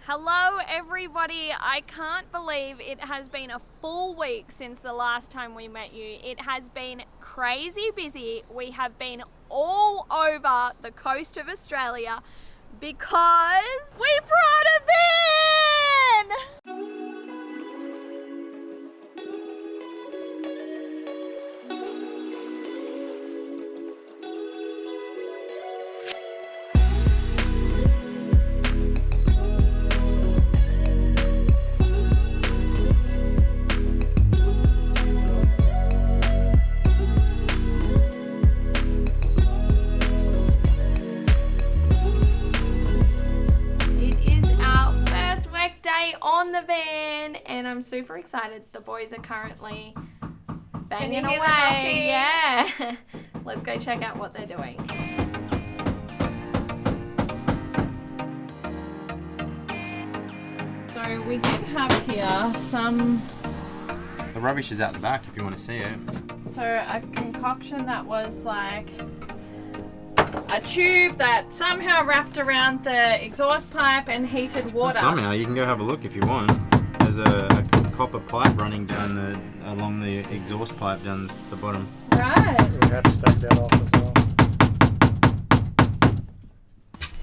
Hello everybody, I can't believe it has been a full week since the last time we met you. It has been crazy busy. We have been all over the coast of Australia because we brought a van! On the van, and I'm super excited. The boys are currently banging away. Yeah. Let's go check out what they're doing. So we did have here some... The rubbish is out the back if you want to see it. So a concoction that was like a tube that somehow wrapped around the exhaust pipe and heated water. Somehow, you can go have a look if you want. There's a copper pipe running down along the exhaust pipe down the bottom. Right. We have to take that off as well.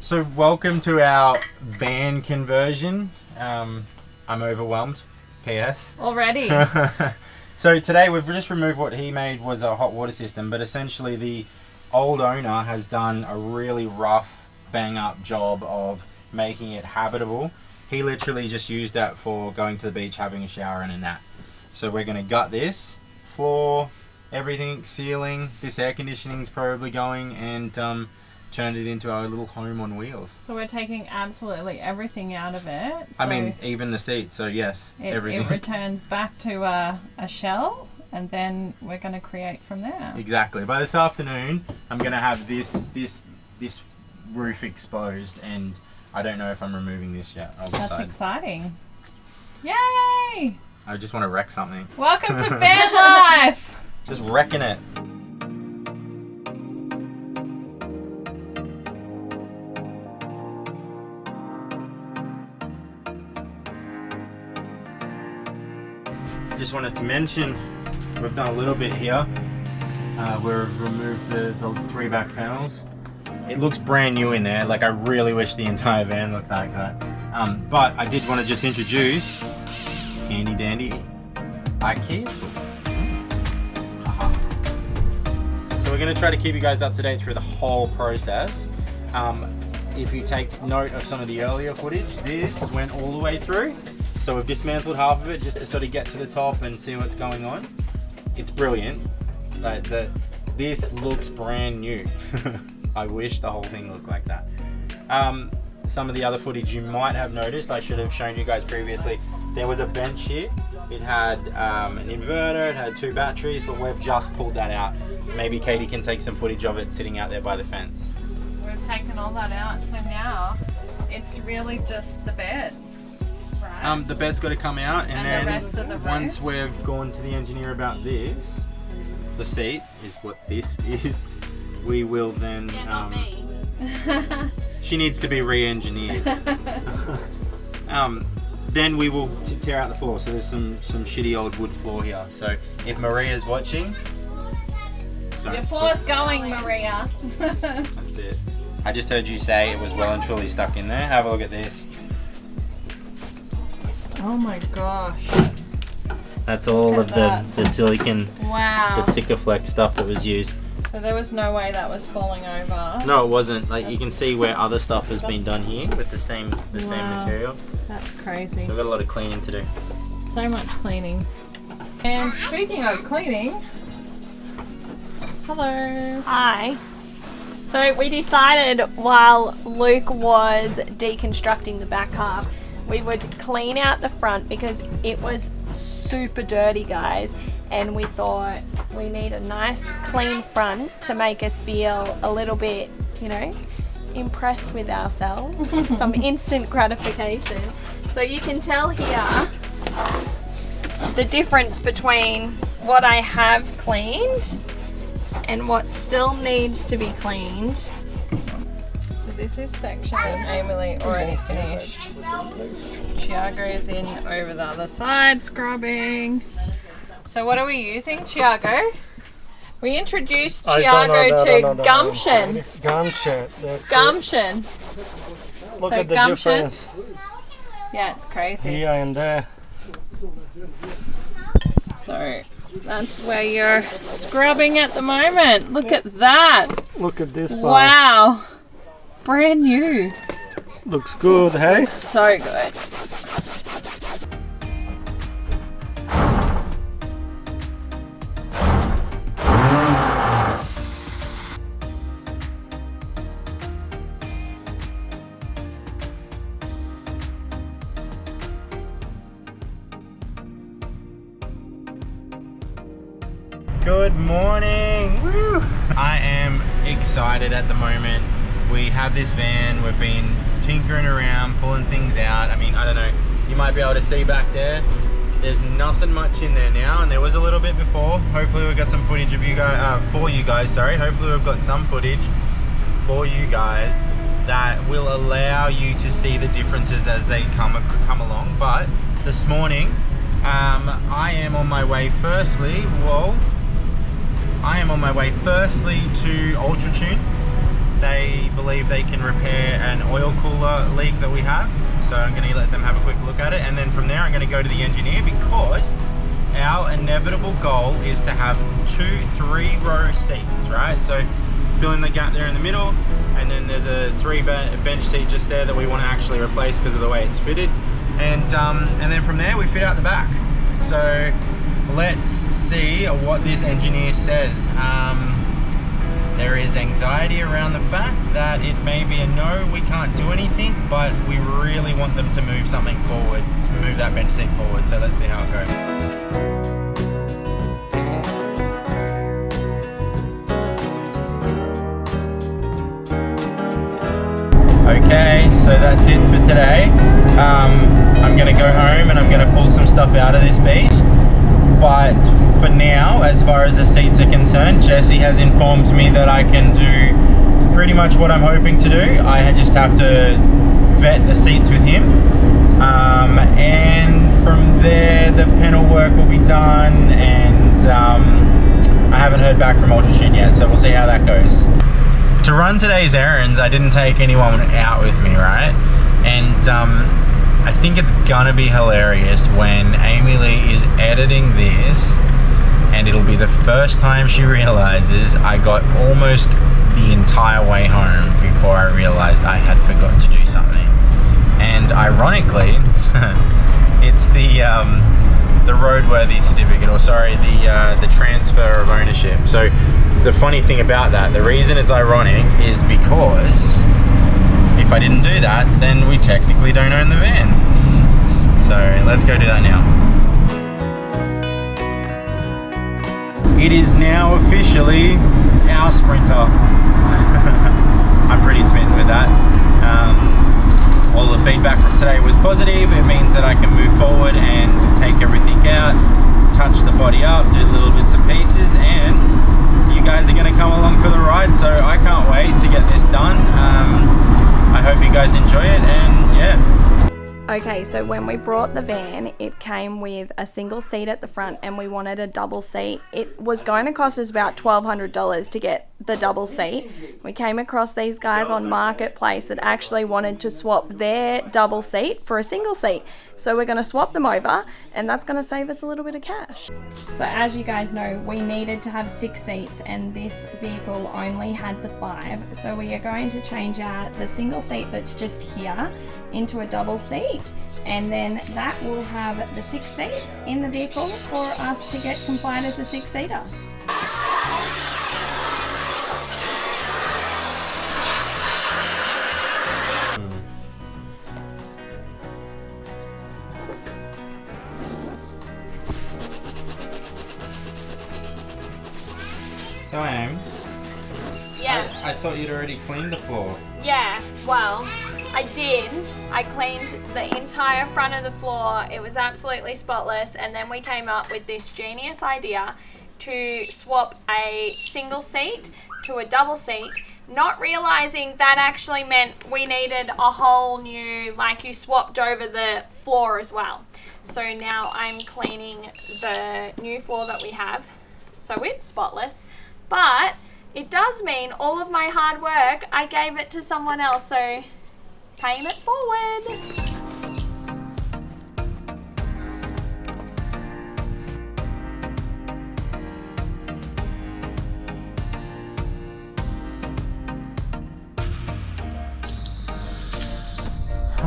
So welcome to our van conversion. I'm overwhelmed. PS. Already. So today we've just removed what he made was a hot water system, but essentially the old owner has done a really rough bang up job of making it habitable. He literally just used that for going to the beach, having a shower and a nap. So we're going to gut this floor, everything, ceiling, this air conditioning's probably going, and turn it into our little home on wheels. So we're taking absolutely everything out of it. So I mean, even the seats, so yes, everything. It returns back to a shell, and then we're going to create from there. Exactly. By this afternoon, I'm going to have this roof exposed, and I don't know if I'm removing this yet. I'll decide. That's exciting. Yay! I just want to wreck something. Welcome to Vanlife! Just wrecking it. Just wanted to mention, we've done a little bit here. We've removed the 3 back panels. It looks brand new in there. Like, I really wish the entire van looked like that. But I did want to just introduce handy dandy IKEA. So we're going to try to keep you guys up to date through the whole process. If you take note of some of the earlier footage, this went all the way through. So we've dismantled half of it just to sort of get to the top and see what's going on. It's brilliant. This looks brand new. I wish the whole thing looked like that. Some of the other footage you might have noticed, I should have shown you guys previously. There was a bench here. It had an inverter, it had 2 batteries, but we've just pulled that out. Maybe Katie can take some footage of it sitting out there by the fence. So we've taken all that out, so now it's really just the bed. Right. The bed's got to come out, and then the rest of the once we've gone to the engineer about this, the seat is what this is. We will then. Yeah, not me. She needs to be re-engineered. Then we will tear out the floor. So there's some shitty old wood floor here. So if Maria's watching, your floor's going, Maria. That's it. I just heard you say it was well and truly stuck in there. Have a look at this. Oh my gosh. That's all of the silicon, wow. the Sikaflex stuff that was used. So there was no way that was falling over. No, it wasn't. Like, you can see where other stuff has been done here with the same material. That's crazy. So we've got a lot of cleaning to do. So much cleaning. And speaking of cleaning, hello. Hi. So we decided while Luke was deconstructing the back half, we would clean out the front because it was super dirty, guys. And we thought we need a nice clean front to make us feel a little bit, impressed with ourselves. Some instant gratification. So you can tell here the difference between what I have cleaned and what still needs to be cleaned. So this is section Emily already finished. Tiago's in over the other side scrubbing. So what are we using, Tiago? We introduced Tiago to gumption. Gumption. That's Gumption. it. Look So at the gumption. difference Yeah, it's crazy. here and there. So that's where you're scrubbing at the moment. Look at that. Look at this part. Wow. Brand new. Looks good, hey? So good. Good morning! Woo! I am excited at the moment. We have this van, we've been tinkering around, pulling things out. I mean, I don't know, you might be able to see back there. There's nothing much in there now, and there was a little bit before. Hopefully we've got some footage of you guys, for you guys, sorry. Hopefully we've got some footage for you guys that will allow you to see the differences as they come along. But this morning, I am on my way firstly to UltraTune. They believe they can repair an oil cooler leak that we have. So I'm going to let them have a quick look at it. And then from there I'm going to go to the engineer, because our inevitable goal is to have 2 3-row seats, right? So fill in the gap there in the middle, and then there's a 3 bench seat just there that we want to actually replace because of the way it's fitted. And then from there we fit out the back. So let's see what this engineer says. There is anxiety around the fact that it may be a no, we can't do anything, but we really want them to move something forward, move that bench seat forward. So let's see how it goes. Okay, so that's it for today. I'm gonna go home and I'm gonna pull some stuff out of this beast. But for now, as far as the seats are concerned, Jesse has informed me that I can do pretty much what I'm hoping to do. I just have to vet the seats with him. And from there, the panel work will be done, and I haven't heard back from UltraTune yet, so we'll see how that goes. To run today's errands, I didn't take anyone out with me, right? And I think it's gonna be hilarious when Amy Lee is editing this, and it'll be the first time she realizes I got almost the entire way home before I realized I had forgot to do something. And ironically, it's the roadworthy certificate, or sorry, the transfer of ownership. So the funny thing about that, the reason it's ironic is because if I didn't do that, then we technically don't own the van. So let's go do that now. It is now officially our Sprinter. I'm pretty smitten with that. All the feedback from today was positive. It means that I can move forward and take everything out, touch the body up, do little bits and pieces, and you guys are going to come along for the ride, so I can't wait to get this done. I hope you guys enjoy it, and yeah. Okay, so when we brought the van, it came with a single seat at the front and we wanted a double seat. It was going to cost us about $1,200 to get the double seat. We came across these guys on Marketplace that actually wanted to swap their double seat for a single seat. So we're going to swap them over, and that's going to save us a little bit of cash. So as you guys know, we needed to have 6 seats and this vehicle only had the 5. So we are going to change out the single seat that's just here into a double seat, and then that will have the 6 seats in the vehicle for us to get compliant as a 6-seater. So Am, Yeah. I thought you'd already cleaned the floor. Yeah, well, I did. I cleaned the entire front of the floor. It was absolutely spotless, and then we came up with this genius idea to swap a single seat to a double seat. not realizing that actually meant we needed a whole new, like you swapped over the floor as well. So now I'm cleaning the new floor that we have, so it's spotless, but it does mean all of my hard work, I gave it to someone else, so paying it forward.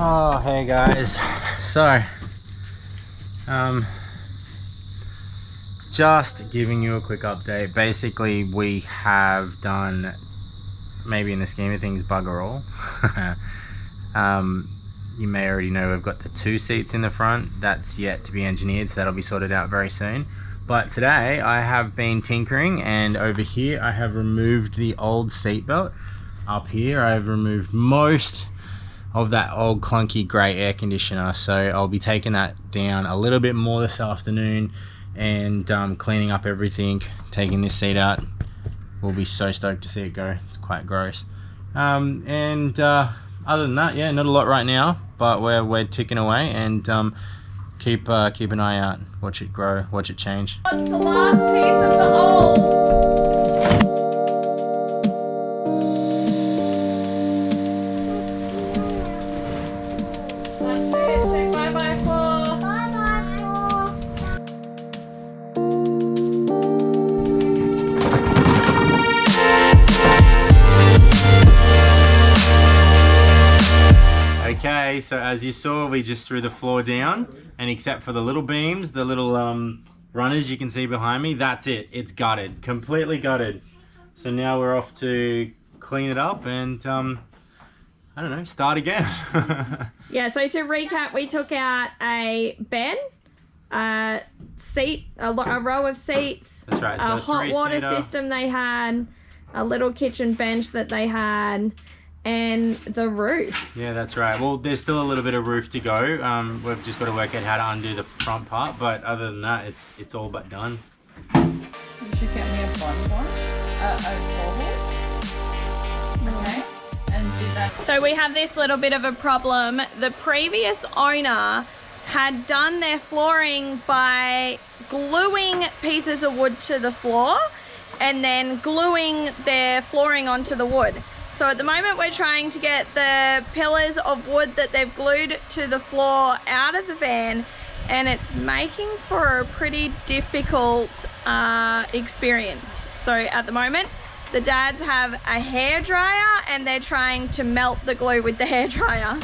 Oh, hey guys. So, just giving you a quick update. Basically, we have done, maybe in the scheme of things, bugger all. You may already know we've got the 2 seats in the front. That's yet to be engineered, so that'll be sorted out very soon. But today I have been tinkering, and over here I have removed the old seat belt. Up here I've removed most of that old clunky grey air conditioner, so I'll be taking that down a little bit more this afternoon and cleaning up everything, taking this seat out. We'll be so stoked to see it go. It's quite gross. Other than that, yeah, not a lot right now, but we're ticking away, and keep an eye out, watch it grow, watch it change. What's the last piece of the old? Okay, so as you saw, we just threw the floor down, and except for the little beams, the little runners you can see behind me, that's it. It's gutted, completely gutted. So now we're off to clean it up and I don't know, start again. Yeah, so to recap, we took out a bed, a seat, a row of seats, That's right, so a hot water system they had, a little kitchen bench that they had, and the roof. Yeah, that's right. Well, there's still a little bit of roof to go. We've just got to work out how to undo the front part, but other than that, it's all but done. You should get me a front one, a forehead. Okay, and do that. So we have this little bit of a problem. The previous owner had done their flooring by gluing pieces of wood to the floor and then gluing their flooring onto the wood. So at the moment we're trying to get the pillars of wood that they've glued to the floor out of the van, and it's making for a pretty difficult experience. So at the moment the dads have a hairdryer and they're trying to melt the glue with the hairdryer.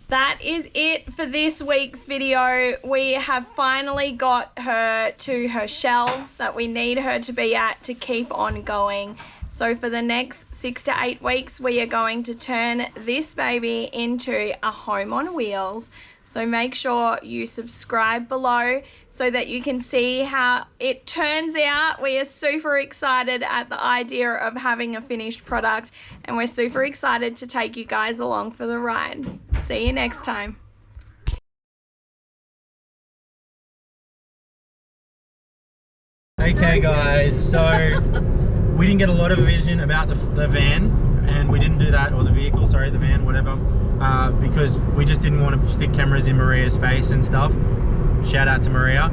That is it for this week's video. We have finally got her to her shell that we need her to be at to keep on going. So for the next 6 to 8 weeks, we are going to turn this baby into a home on wheels. So make sure you subscribe below so that you can see how it turns out. We are super excited at the idea of having a finished product, and we're super excited to take you guys along for the ride. See you next time. Okay guys, so we didn't get a lot of vision about the van, and we didn't do that, or the vehicle, sorry, the van, whatever, because we just didn't want to stick cameras in Maria's face and stuff. Shout out to Maria.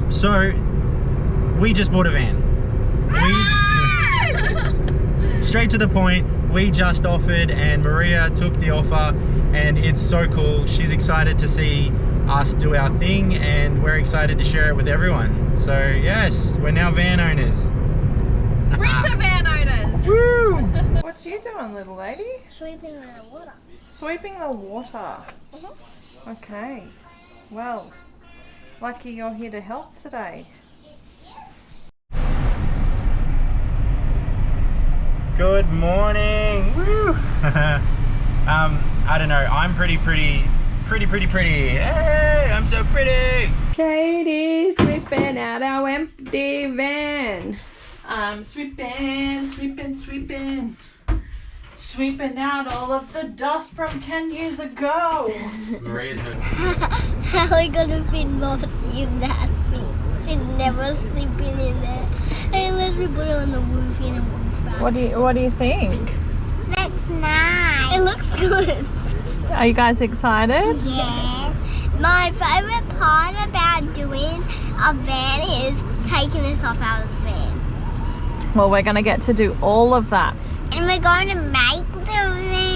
So we just bought a van. Straight to the point, we just offered and Maria took the offer, and it's so cool. She's excited to see us do our thing, and we're excited to share it with everyone. So yes, we're now van owners. Sprinter van owners! Woo! What you doing, little lady? Sweeping the water. Sweeping the water. Okay. Well, lucky you're here to help today. Good morning. Woo! I don't know. I'm pretty. Hey, I'm so pretty. Katie's sweeping out our empty van. I'm sweeping out all of the dust from 10 years ago. Maria's How are we gonna feed both of you that thing? never sleeping in there. Unless we put it on the roof in a roof. What do you think? Looks nice. It looks good. Are you guys excited? Yeah. My favourite part about doing a van is taking this off out of the van. Well, we're going to get to do all of that. And we're going to make the van.